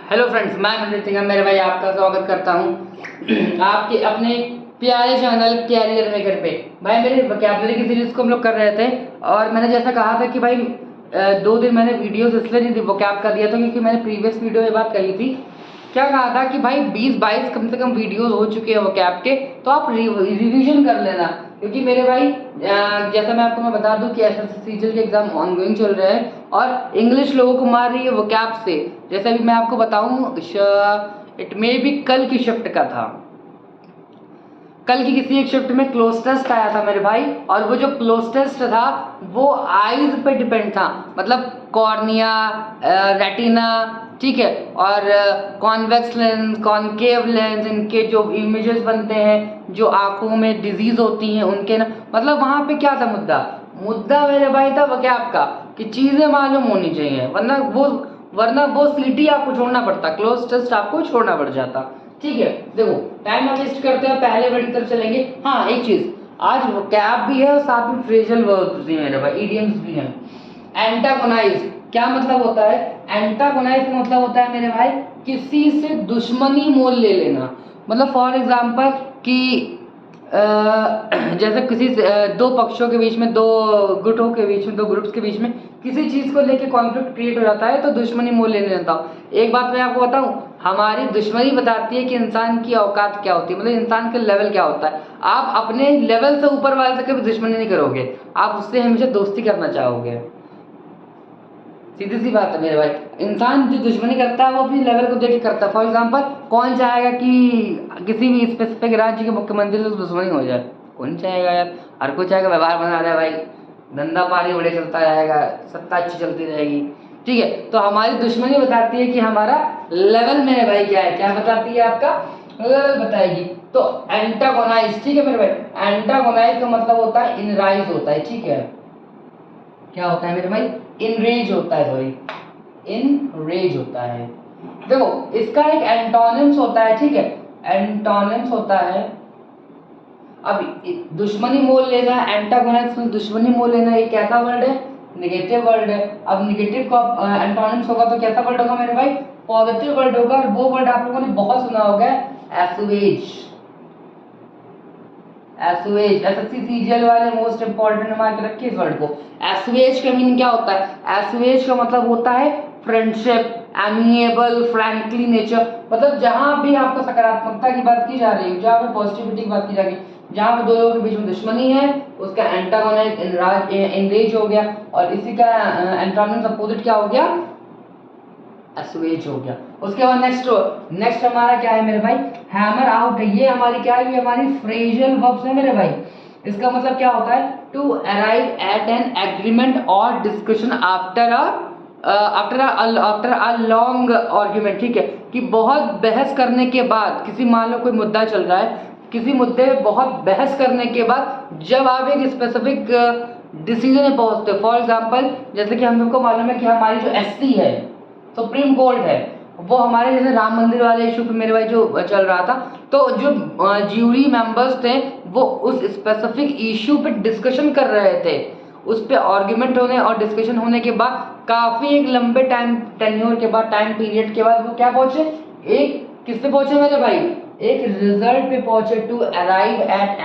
Hello friends, मैं मनजीत सिंह मेरे भाई आपका स्वागत करता हूं आपके अपने प्यारे चैनल कैरियर मेकर पे। भाई मेरे वोकैबुलरी की सीरीज को हम लोग कर रहे थे और मैंने जैसा कहा था कि भाई 2 दिन मैंने वीडियोस इसलिए नहीं वोकैब कर दिया था क्योंकि मैंने प्रीवियस वीडियो में बात कही थी। क्या कहा था कि भाई 20-22 कम से कम वीडियोस हो चुके हैं वोकैब के, तो आप रिवीजन कर लेना। क्योंकि मेरे भाई जैसा मैं बता दूं कि एसएससी के एग्जाम ऑनगोइंग चल रहे हैं और इंग्लिश लोगों को मार रही है वोकैब से। जैसे अभी मैं आपको बताऊं, इट मे बी कल की शिफ्ट का था, कल की किसी एक शिफ्ट में क्लोज टेस्ट आया था मेरे भाई, और वो जो क्लोज टेस्ट था वो आईज पे डिपेंड था, मतलब कॉर्निया, रेटिना, ठीक है, और कॉन्वेक्स लेंस, कॉनकेव लेंस, इनके जो इमेजेस बनते हैं, जो आंखों में डिजीज होती हैं उनके ना, मतलब वहां पे क्या था मुद्दा मेरे भाई था वोकैब का कि चीजें मालूम होनी चाहिए, वरना वो सीटी आपको छोड़ना पड़ता, क्लोज टेस्ट आपको छोड़ना पड़ जाता। ठीक है, देखो टाइम ना वेस्ट करते हैं, पहले वर्ड की तरफ चलेंगे। हाँ, एक चीज, आज वोकैब भी है और साथ में फ्रेजल वर्ब्स भी हैं मेरे भाई, इडियम्स भी हैं। एंटागोनाइज क्या मतलब होता है? एंटागोनाइज का मतलब होता है मेरे भाई किसी से दुश्मनी मोल ले लेना। मतलब फॉर एग्जांपल कि जैसे किसी दो पक्षों के बीच में, दो गुटों के बीच में, दो ग्रुप्स के बीच में किसी चीज को लेके कॉन्फ्लिक्ट क्रिएट हो जाता है तो दुश्मनी मोल लेने लगता हूँ। एक बात मैं आपको बताऊं, हमारी दुश्मनी बताती है कि इंसान की औकात क्या होती है, मतलब इंसान का लेवल क्या होता है। आप अपने लेवल से ऊपर वाले से कभी दुश्मनी नहीं करोगे, आप उससे हमेशा दोस्ती करना चाहोगे। सीधी सी बात है मेरे भाई, इंसान जो दुश्मनी करता है वो अपनी लेवल को देख के करता है। फॉर एग्जांपल, कौन चाहेगा कि किसी भी स्पेसिफिक राज्य के मुख्यमंत्री से दुश्मनी हो जाए? कौन चाहेगा यार, हर कोई चाहेगा व्यवहार बना रहे भाई, धंधा पानी बढ़िया चलता रहेगा, सत्ता अच्छी चलती रहेगी। ठीक है, तो हमारी दुश्मनी बताती है कि हमारा लेवल मेरे भाई क्या है, क्या बताती है? आपका लेवल बताएगी। तो एंटागोनाइज, ठीक है मेरे भाई, एंटागोनाइज का मतलब होता है इनराइज होता है। ठीक है, क्या होता है मेरे भाई? इनरेज होता है, सॉरी, इनरेज होता है। देखो इसका एक एंटोनिम्स होता है, ठीक है, एंटोनिम्स होता है। अब दुश्मनी मोल लेना, एंटागोनाइज में दुश्मनी मोल लेना, ये कैसा वर्ड है? नेगेटिव वर्ड है। अब नेगेटिव का एंटोनिम्स होगा तो कैसा वर्ड होगा मेरे भाई? पॉजिटिव वर्ड होगा। और वो वर्ड आप लोगों ने बहुत सुना होगा, एसुएज। एसुएज, एसएससी सीजीएल वाले मोस्ट इंपॉर्टेंट मार्क रखिए इस वर्ड को। एसुएज का मीनिंग क्या होता है? एसुएज का मतलब होता है फ्रेंडशिप, एमिएबल, फ्रैंकली नेचर। मतलब जहां भी आपको सकारात्मकता की बात की जा रही है, जहां पे पॉजिटिविटी की बात की जा रही है, जहां पे दो लोगों के बीच में दुश्मनी है, उसका एंटागोनाइज एनरेज हो गया, और इसी का एंटोनिम्स अपोजिट क्या हो गया? एसुएज हो गया। उसके बाद नेक्स्ट हमारा क्या है मेरे भाई? Hammer out. ये हमारी क्या है? ये हमारी फ्रेजल वर्ब्स है मेरे भाई। इसका मतलब क्या होता है? To arrive at an agreement और discussion after a long argument. ठीक है, कि बहुत बहस करने के बाद, किसी मान लो कोई मुद्दा चल रहा है, किसी मुद्दे पे बहुत बहस करने के बाद जब आप एक स्पेसिफिक डिसीजन में पहुंचते हो। फॉर एग्जांपल, जैसे कि हम सबको मालूम है कि हमारी जो एससी है, सुप्रीम कोर्ट है, वो हमारे जैसे राम मंदिर वाले इशू पे मेरे भाई जो चल रहा था, तो जो ज्यूरी मेंबर्स थे वो उस स्पेसिफिक इशू पे डिस्कशन कर रहे थे। उस पे आर्गुमेंट होने और डिस्कशन होने के बाद काफी एक लंबे टाइम टेन्योर के बाद, टाइम पीरियड के बाद वो क्या पहुंचे? एक किस पे पहुंचे मेरे भाई? एक रिजल्ट पे पहुंचे। To arrive at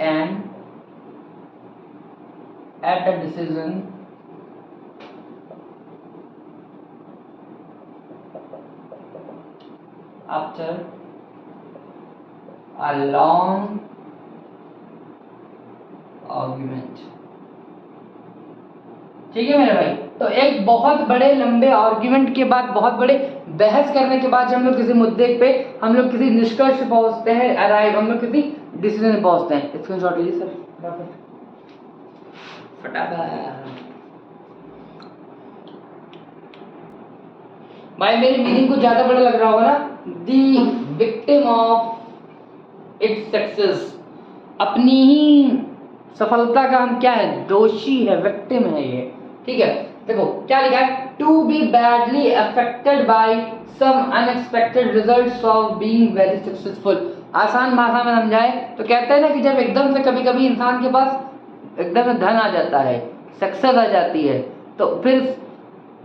an at a decision after a long argument। ठीक है मेरे भाई, तो एक बहुत बड़े लंबे आर्ग्यूमेंट के बाद, बहुत बड़े बहस करने के बाद जब हम लोग किसी मुद्दे पे, हम लोग किसी निष्कर्ष पे पहुंचते हैं, अराइव, हम लोग किसी डिसीजन में पहुंचते हैं। स्क्रीनशॉट लीजिए सर फटाफट। भाई मेरी मीनिंग को ज्यादा बड़ा लग रहा होगा ना? दी विक्टिम ऑफ इट्स सक्सेस, अपनी ही सफलता का हम क्या है? दोषी है, विक्टिम है ये। ठीक है, देखो क्या लिखा है? To be badly affected by some unexpected results of being very successful. आसान भाषा में समझाए तो कहते हैं ना कि जब एकदम से कभी कभी इंसान के पास एकदम से धन आ जाता है, सक्सेस आ जाती है, तो फिर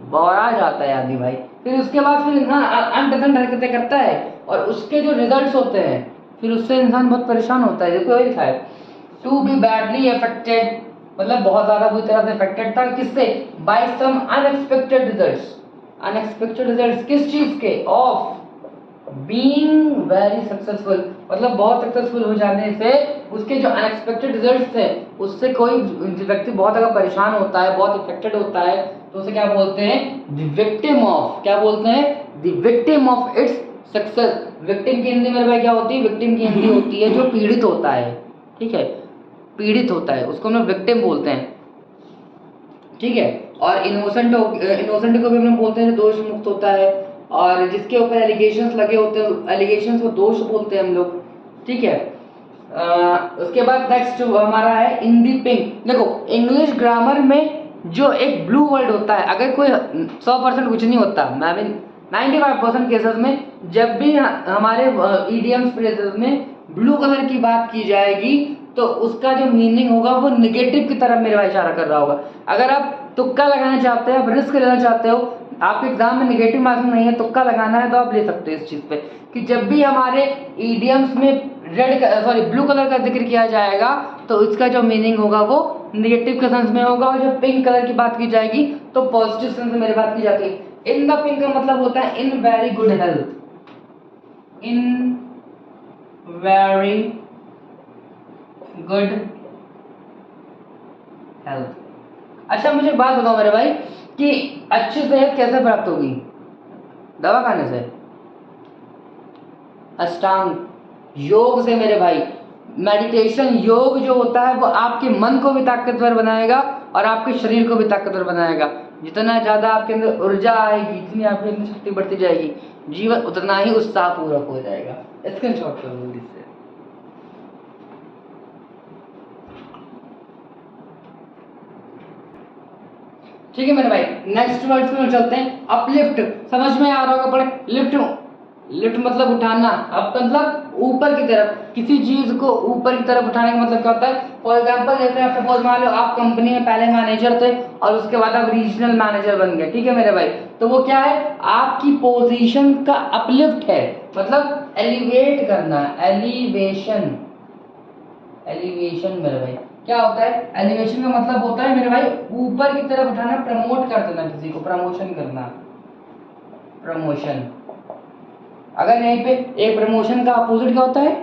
बौरा जाता है आदमी भाई। फिर उसके बाद फिर इंसान अनपसंद हरकतें करता है और उसके जो रिजल्ट्स होते हैं फिर उससे इंसान बहुत परेशान होता है। देखो ये लिखा है टू बी बैडली अफेक्टेड, मतलब बहुत ज़्यादा बुरी तरह से अफेक्टेड था। किससे? By some unexpected results. Unexpected results किस चीज़ के? ऑफ बीइंग वेरी सक्सेसफुल, मतलब बहुत सक्सेसफुल हो जाने से उसके जो अनएक्सपेक्टेड रिजल्ट्स थे उससे कोई व्यक्ति बहुत ज़्यादा परेशान होता है, बहुत इफेक्टेड होता है, तो उसे क्या बोलते हैं? The victim of. क्या बोलते हैं? The victim of its success. Victim की हिंदी मेरे भाई क्या होती है? विक्टिम की हिंदी होती है जो पीड़ित होता है, ठीक है, पीड़ित होता है, उसको हम लोग विक्टिम बोलते हैं, ठीक है। और इनोसेंट को भी हम लोग बोलते हैं दोष मुक्त होता है, और जिसके ऊपर एलिगेशंस लगे होते हैं एलिगेशंस को दोष बोलते हैं हम लोग, ठीक है। उसके बाद नेक्स्ट हमारा है इन दी पिंक। देखो इंग्लिश ग्रामर में जो एक ब्लू वर्ड होता है, अगर कोई 100% कुछ नहीं होता, मैं भी 95% केसेस में जब भी हमारे ईडियम्स फ्रेजेस में ब्लू कलर की बात की जाएगी तो उसका जो मीनिंग होगा वो निगेटिव की तरफ मेरे भाई इशारा कर रहा होगा। अगर आप तुक्का लगाना चाहते हो, आप रिस्क लेना चाहते हो, आपके एग्जाम में निगेटिव मार्किंग नहीं है, तुक्का लगाना है, तो आप ले सकते हो इस चीज़ पे कि जब भी हमारे ईडियम्स में ब्लू कलर का जिक्र किया जाएगा तो इसका जो मीनिंग होगा वो निगेटिव के सेंस में होगा, और जब पिंक कलर की बात की जाएगी तो पॉजिटिव सेंस में मेरी बात की जाती है। इन द पिंक का मतलब होता है in very good health, in very good health. अच्छा मुझे बात बताओ मेरे भाई कि अच्छी सेहत कैसे प्राप्त होगी? दवा खाने से? अष्टांग योग से मेरे भाई। मेडिटेशन योग जो होता है वो आपके मन को भी ताकतवर बनाएगा और आपके शरीर को भी ताकतवर बनाएगा। जितना ज़्यादा आपके अंदर ऊर्जा आएगी, जितनी आपके अंदर शक्ति बढ़ती जाएगी, जीवन उतना ही उत्साहपूर्वक हो जाएगा। स्क्रीनशॉट कर लो इससे। ठीक है मेरे भाई, नेक्स्ट वर्ड्स में चलते हैं। अपलिफ्ट समझ में आ रहा होगा पढ़े? लिफ्ट मतलब उठाना, अप मतलब ऊपर की तरफ, किसी चीज को ऊपर की तरफ उठाने का मतलब क्या होता है? फॉर एग्जांपल जैसे आप सपोज मान लो आप कंपनी में पहले मैनेजर थे और उसके बाद आप रीजनल मैनेजर बन गए, ठीक है मेरे भाई, तो वो क्या है? आपकी पोजीशन का अपलिफ्ट है, मतलब एलिवेट करना, एलिवेशन। एलिवेशन मेरे भाई क्या होता है? एलिवेशन का मतलब होता है मेरे भाई ऊपर की तरफ उठाना, प्रमोट कर देना, किसी को प्रमोशन करना, प्रमोशन। अगर यहीं पे एक प्रमोशन का अपोजिट क्या होता है?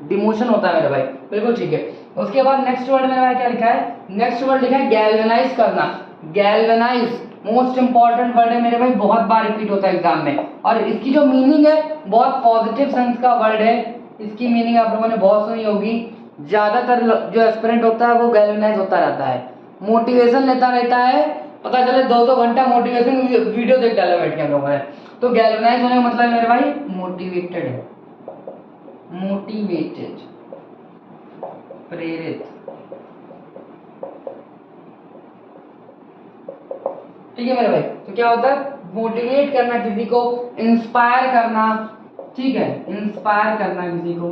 डिमोशन होता है मेरे भाई, बिल्कुल ठीक है। उसके बाद नेक्स्ट वर्ड मेरे भाई क्या लिखा है? नेक्स्ट वर्ड लिखा है गैल्वेनाइज करना। गैल्वेनाइज मोस्ट इंपॉर्टेंट वर्ड है मेरे भाई, बहुत बार रिपीट होता है एग्जाम में, और इसकी जो मीनिंग है बहुत पॉजिटिव सेंस का वर्ड है। इसकी मीनिंग आप लोगों ने बहुत सुनी होगी, ज्यादातर जो एस्पिरेंट होता है वो गैल्वेनाइज होता रहता है, मोटिवेशन लेता रहता है, पता चले 2-2 घंटा मोटिवेशन वीडियो देख डाला बैठ के हम लोगों ने। तो गैल्वेनाइज होने का मतलब मेरे भाई मोटिवेटेड है, मोटिवेटेड, प्रेरित, ठीक है मेरे भाई। तो क्या होता है? मोटिवेट करना किसी को, इंस्पायर करना, ठीक है, इंस्पायर करना किसी को,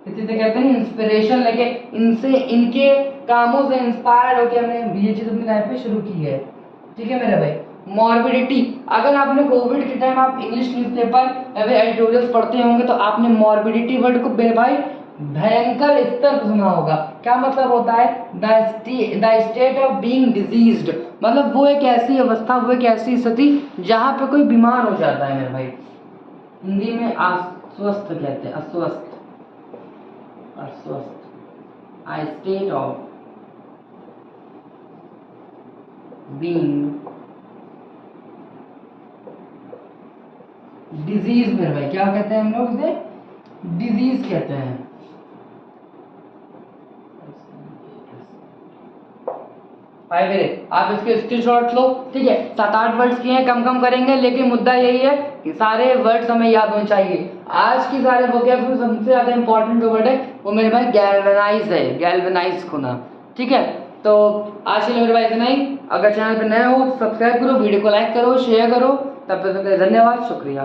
किसी से कहते हैं इंस्पिरेशन लेके, इनसे इनके कामों से इंस्पायर होकर हमने ये चीज अपनी लाइफ में शुरू की है, ठीक है मेरे भाई। मॉर्बिडिटी, अगर आपने कोविड के टाइम आप इंग्लिश न्यूज़पेपर या फिर एडिटोरियल्स पढ़ते होंगे तो आपने मॉर्बिडिटी वर्ड को मेरे भाई भयंकर स्तर पर सुना होगा। क्या मतलब होता है? The state of being diseased, मतलब वो एक ऐसी अवस्था, वो एक ऐसी स्थिति जहाँ पे कोई बीमार हो जाता है मेरे भाई। हिंदी में अस्वस्थ कहते हैं, अस्वस्थ, अस्वस्थ, a state of being disease मेरे भाई। क्या कहते हैं हम लोग इसे? डिजीज कहते हैं। भाई मेरे आप इसके स्क्रीनशॉट लो, ठीक है। 7-8 वर्ड्स किए हैं, कम करेंगे, लेकिन मुद्दा यही है कि सारे वर्ड्स हमें याद होने चाहिए। आज की सारे वोकैब में सबसे ज्यादा इंपॉर्टेंट जो वर्ड है वो मेरे भाई गैल्वेनाइज है, गैल्वेनाइज होना, ठीक है। तो आज के लिए मेरे भाई इतना ही। अगर चैनल पर नए हो तो सब्सक्राइब करो, वीडियो को लाइक करो, शेयर करो। तब तक के लिए धन्यवाद, शुक्रिया।